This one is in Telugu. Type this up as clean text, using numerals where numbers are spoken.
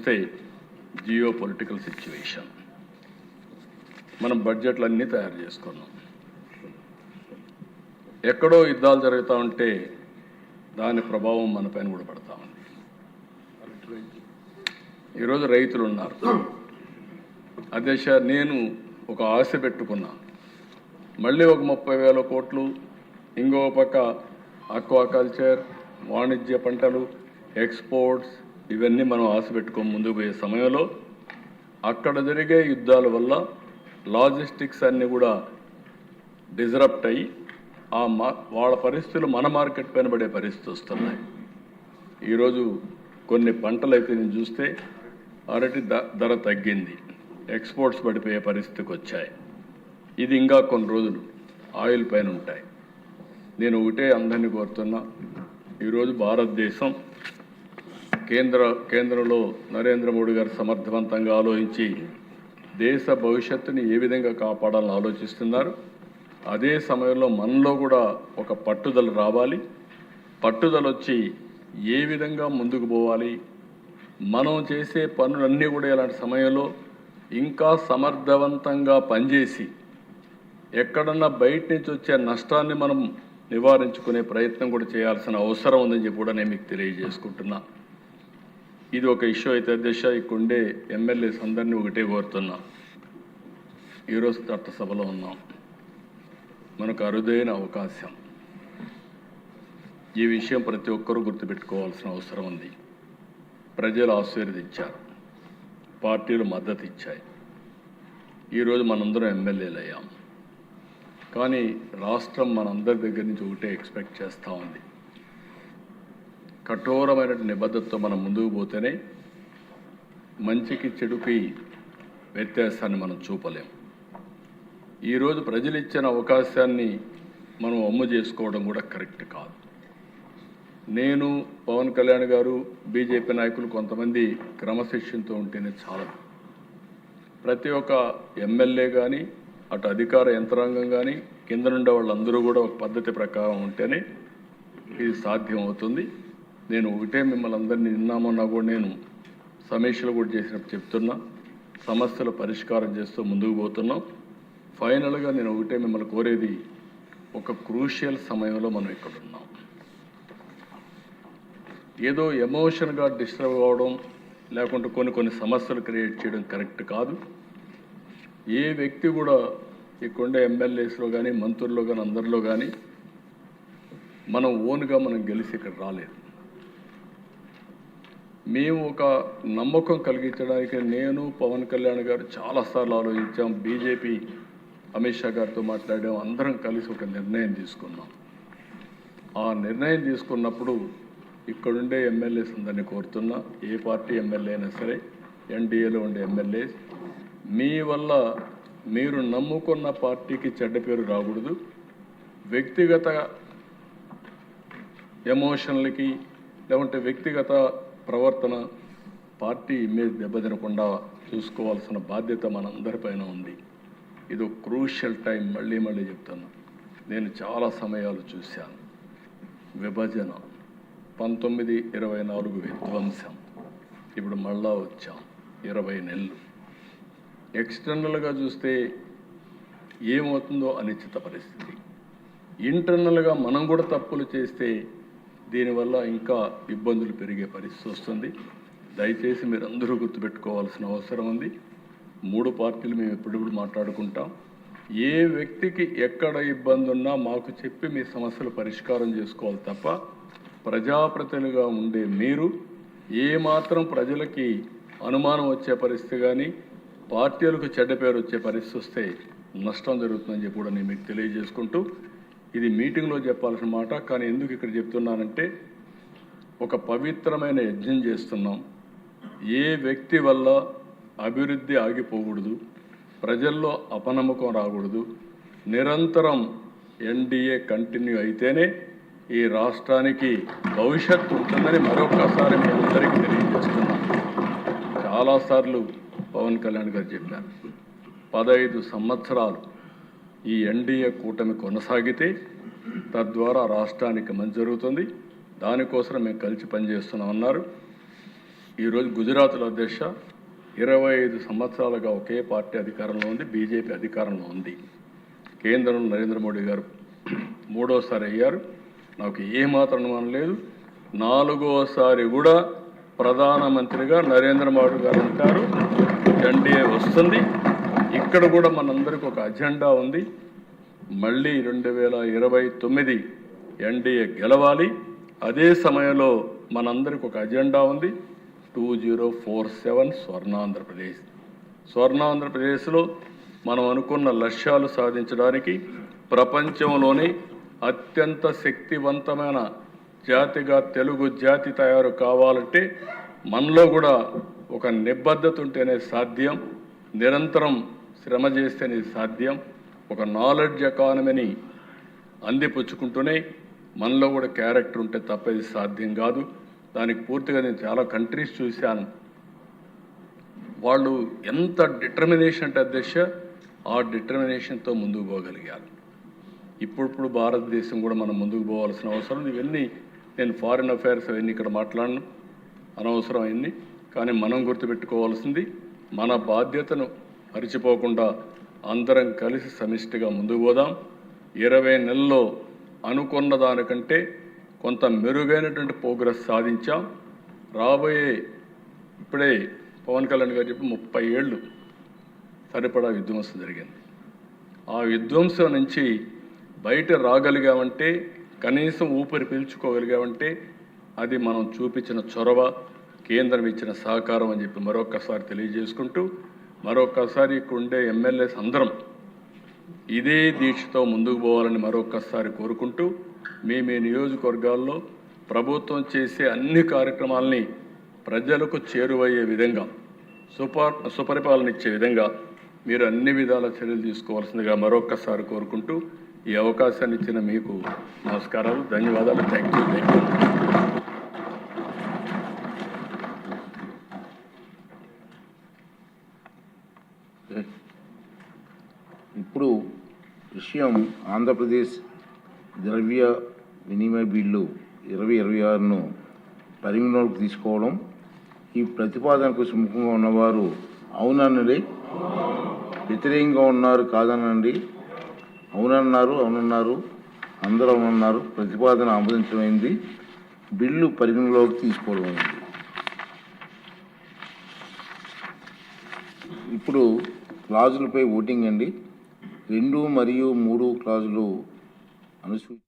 చూస్తే జియో పొలిటికల్ సిచ్యువేషన్, మనం బడ్జెట్లు అన్నీ తయారు చేసుకున్నాం. ఎక్కడో యుద్ధాలు జరుగుతూ ఉంటే దాని ప్రభావం మన పైన కూడా పడతా ఉంది. ఈరోజు రైతులు ఉన్నారు. అధ్యక్ష, నేను ఒక ఆశ పెట్టుకున్నా, మళ్ళీ ఒక 30,000 కోట్లు, ఇంకో పక్క అక్వాకల్చర్, వాణిజ్య పంటలు, ఎక్స్పోర్ట్స్, ఇవన్నీ మనం ఆశ పెట్టుకొని ముందుకు పోయే సమయంలో అక్కడ జరిగే యుద్ధాల వల్ల లాజిస్టిక్స్ అన్నీ కూడా డిజరప్ట్ అయ్యి వాళ్ళ పరిస్థితులు మన మార్కెట్ పైన పడే పరిస్థితి వస్తున్నాయి. ఈరోజు కొన్ని పంటలు అయితే నేను చూస్తే అరటి ధర తగ్గింది, ఎక్స్పోర్ట్స్ పడిపోయే పరిస్థితికి వచ్చాయి. ఇది ఇంకా కొన్ని రోజులు ఆయిల్ పైన ఉంటాయి. నేను ఒకటే అందరినీ కోరుతున్నా, ఈరోజు భారతదేశం కేంద్రంలో నరేంద్ర మోడీ గారు సమర్థవంతంగా ఆలోచించి దేశ భవిష్యత్తుని ఏ విధంగా కాపాడాలని ఆలోచిస్తున్నారు. అదే సమయంలో మనలో కూడా ఒక పట్టుదల రావాలి. పట్టుదల వచ్చి ఏ విధంగా ముందుకు పోవాలి, మనం చేసే పనులన్నీ కూడా ఇలాంటి సమయంలో ఇంకా సమర్థవంతంగా పనిచేసి ఎక్కడన్నా బయట నుంచి వచ్చే నష్టాన్ని మనం నివారించుకునే ప్రయత్నం కూడా చేయాల్సిన అవసరం ఉందని చెప్పి కూడా నేను మీకు తెలియజేసుకుంటున్నా. ఇది ఒక ఇష్యూ అయితే అధ్యక్ష, ఇక్కడుండే ఎమ్మెల్యేస్ అందరినీ ఒకటే కోరుతున్నా, ఈరోజు చట్టసభలో ఉన్నాం, మనకు అరుదైన అవకాశం. ఈ విషయం ప్రతి ఒక్కరూ గుర్తుపెట్టుకోవాల్సిన అవసరం ఉంది. ప్రజలు ఆశీర్వదించారు, పార్టీలు మద్దతు ఇచ్చాయి. ఈరోజు మనందరం ఎమ్మెల్యేలు అయ్యాం. కానీ రాష్ట్రం మనందరి దగ్గర నుంచి ఒకటే ఎక్స్పెక్ట్ చేస్తూ ఉంది, కఠోరమైన నిబద్ధతతో మనం ముందుకు పోతేనే మంచికి చెడుకి వ్యత్యాసాన్ని మనం చూపలేం. ఈరోజు ప్రజలు ఇచ్చిన అవకాశాన్ని మనం అమ్ము చేసుకోవడం కూడా కరెక్ట్ కాదు. నేను, పవన్ కళ్యాణ్ గారు, బీజేపీ నాయకులు కొంతమంది క్రమశిక్షణతో ఉంటేనే చాలదు. ప్రతి ఒక్క ఎమ్మెల్యే కానీ, అటు అధికార యంత్రాంగం కానీ, కింద నుండే వాళ్ళందరూ కూడా ఒక పద్ధతి ప్రకారం ఉంటేనే ఇది సాధ్యం అవుతుంది. నేను ఒకటే మిమ్మల్ని అందరినీ నిన్నామన్నా కూడా నేను సమీక్షలు కూడా చేసినప్పుడు చెప్తున్నా, సమస్యలు పరిష్కారం చేస్తూ ముందుకు పోతున్నాం. ఫైనల్గా నేను ఒకటే మిమ్మల్ని కోరేది, ఒక క్రూషియల్ సమయంలో మనం ఇక్కడ ఉన్నాం. ఏదో ఎమోషన్గా డిస్టర్బ్ అవ్వడం, లేకుంటే కొన్ని సమస్యలు క్రియేట్ చేయడం కరెక్ట్ కాదు. ఏ వ్యక్తి కూడా ఇక్కడుండే ఎమ్మెల్యేస్లో కానీ, మంత్రుల్లో కానీ, అందరిలో కానీ మనం ఓన్గా మనం గెలిచి ఇక్కడ రాలేదు. మేము ఒక నమ్మకం కలిగించడానికి నేను, పవన్ కళ్యాణ్ గారు చాలాసార్లు ఆలోచించాం. బీజేపీ అమిత్ షా గారితో మాట్లాడాం, అందరం కలిసి ఒక నిర్ణయం తీసుకున్నాం. ఆ నిర్ణయం తీసుకున్నప్పుడు ఇక్కడుండే ఎమ్మెల్యేస్ అందరినీ కోరుతున్నా, ఏ పార్టీ ఎమ్మెల్యే అయినా సరే, ఎన్డీఏలో ఉండే ఎమ్మెల్యేస్, మీ వల్ల మీరు నమ్ముకున్న పార్టీకి చెడ్డ పేరు రాకూడదు. వ్యక్తిగత ఎమోషన్లకి లేకుంటే వ్యక్తిగత ప్రవర్తన, పార్టీ ఇమేజ్ దెబ్బతినకుండా చూసుకోవాల్సిన బాధ్యత మనందరిపైన ఉంది. ఇది ఒక క్రూషియల్ టైం. మళ్ళీ చెప్తున్నా, నేను చాలా సమయాలు చూశాను. విభజన, 1924 విధ్వంసం, ఇప్పుడు మళ్ళా వచ్చాం 20 నెలలు. ఎక్స్టర్నల్గా చూస్తే ఏమవుతుందో అనిశ్చిత పరిస్థితి. ఇంటర్నల్గా మనం కూడా తప్పులు చేస్తే దీనివల్ల ఇంకా ఇబ్బందులు పెరిగే పరిస్థితి వస్తుంది. దయచేసి మీరు అందరూ గుర్తుపెట్టుకోవాల్సిన అవసరం ఉంది. 3 పార్టీలు మేము ఎప్పుడప్పుడు మాట్లాడుకుంటాం. ఏ వ్యక్తికి ఎక్కడ ఇబ్బంది ఉన్నా మాకు చెప్పి మీ సమస్యలు పరిష్కారం చేసుకోవాలి తప్ప, ప్రజాప్రతినిధిగా ఉండే మీరు ఏమాత్రం ప్రజలకి అనుమానం వచ్చే పరిస్థితి కానీ, పార్టీలకు చెడ్డ పేరు వచ్చే పరిస్థితి వస్తే నష్టం జరుగుతుందని చెప్పి కూడా నేను మీకు తెలియజేసుకుంటూ, ఇది మీటింగ్లో చెప్పాల్సిన మాట, కానీ ఎందుకు ఇక్కడ చెప్తున్నానంటే, ఒక పవిత్రమైన యజ్ఞం చేస్తున్నాం. ఏ వ్యక్తి వల్ల అభివృద్ధి ఆగిపోకూడదు, ప్రజల్లో అపనమ్మకం రాకూడదు. నిరంతరం ఎన్డీఏ కంటిన్యూ అయితేనే ఈ రాష్ట్రానికి భవిష్యత్తు ఉంటుందని మరొకసారి మీ అందరికీ తెలియజేస్తున్నాం. చాలాసార్లు పవన్ కళ్యాణ్ గారు చెప్పారు, 15 సంవత్సరాలు ఈ ఎన్డీఏ కూటమి కొనసాగితే తద్వారా రాష్ట్రానికి మంచి జరుగుతుంది, దానికోసం మేము కలిసి పనిచేస్తున్నామన్నారు. ఈరోజు గుజరాత్లో అధ్యక్ష 25 సంవత్సరాలుగా ఒకే పార్టీ అధికారంలో ఉంది, బీజేపీ అధికారంలో ఉంది. కేంద్రంలో నరేంద్ర మోడీ గారు 3వసారి అయ్యారు. నాకు ఏమాత్రం అనుమానం లేదు. 4వసారి కూడా ప్రధానమంత్రిగా నరేంద్ర మోడీ గారు ఉంటారు. ఎన్డీఏ వస్తుంది. ఇక్కడ కూడా మనందరికీ ఒక అజెండా ఉంది. మళ్ళీ 2029 ఎన్డీఏ గెలవాలి. అదే సమయంలో మనందరికీ ఒక అజెండా ఉంది. 2047 స్వర్ణాంధ్రప్రదేశ్. స్వర్ణాంధ్రప్రదేశ్లో మనం అనుకున్న లక్ష్యాలు సాధించడానికి ప్రపంచంలోనే అత్యంత శక్తివంతమైన జాతిగా తెలుగు జాతి తయారు కావాలంటే మనలో కూడా ఒక నిబద్ధత ఉంటేనే సాధ్యం. నిరంతరం శ్రమ చేస్తేనే సాధ్యం. ఒక నాలెడ్జ్ ఎకానమీని అందిపుచ్చుకుంటూనే మనలో కూడా క్యారెక్టర్ ఉంటే తప్ప ఇది సాధ్యం కాదు. దానికి పూర్తిగా నేను చాలా కంట్రీస్ చూశాను. వాళ్ళు ఎంత డిటర్మినేషన్ అంటే అధ్యక్ష, ఆ డిటర్మినేషన్తో ముందుకు పోగలిగారు. ఇప్పుడు భారతదేశం కూడా మనం ముందుకు పోవాల్సిన అవసరం. ఇవన్నీ నేను ఫారిన్ అఫైర్స్ అవన్నీ ఇక్కడ మాట్లాడను, అనవసరం అవన్నీ. కానీ మనం గుర్తుపెట్టుకోవాల్సింది మన బాధ్యతను మరిచిపోకుండా అందరం కలిసి సమిష్టిగా ముందుకు పోదాం. 20 నెలల్లో అనుకున్న దానికంటే కొంత మెరుగైనటువంటి ప్రోగ్రెస్ సాధించాం. రాబోయే ఇప్పుడే పవన్ కళ్యాణ్ గారు చెప్పి 30 ఏళ్ళు సరిపడా విధ్వంసం జరిగింది. ఆ విధ్వంసం నుంచి బయట రాగలిగామంటే, కనీసం ఊపిరి పీల్చుకోగలిగామంటే అది మనం చూపించిన చొరవ, కేంద్రం ఇచ్చిన సహకారం అని చెప్పి మరొక్కసారి తెలియజేసుకుంటూ, మరొక్కసారి ఇక్కడ ఉండే ఎమ్మెల్యేస్ అందరం ఇదే దీక్షతో ముందుకు పోవాలని మరొక్కసారి కోరుకుంటూ, మీ నియోజకవర్గాల్లో ప్రభుత్వం చేసే అన్ని కార్యక్రమాలని ప్రజలకు చేరువయ్యే విధంగా, సుపరిపాలన ఇచ్చే విధంగా మీరు అన్ని విధాల చర్యలు తీసుకోవాల్సిందిగా మరొక్కసారి కోరుకుంటూ ఈ అవకాశాన్ని ఇచ్చిన మీకు నమస్కారాలు, ధన్యవాదాలు. Thank you. ఇప్పుడు విషయం ఆంధ్రప్రదేశ్ ద్రవ్య వినిమయ బిల్లు 2026ను పరిగణలోకి తీసుకోవడం. ఈ ప్రతిపాదనకు సుముఖంగా ఉన్నవారు అవుననండి, వ్యతిరేకంగా ఉన్నారు కాదనండి. అవునన్నారు, అందరూ అవునన్నారు. ప్రతిపాదన ఆమోదించమైంది. బిల్లు పరిగణలోకి తీసుకోవడం అయింది. ఇప్పుడు క్లాజులపై ఓటింగ్ అండి. 2 మరియు 3 క్లాజులు అనుసూచి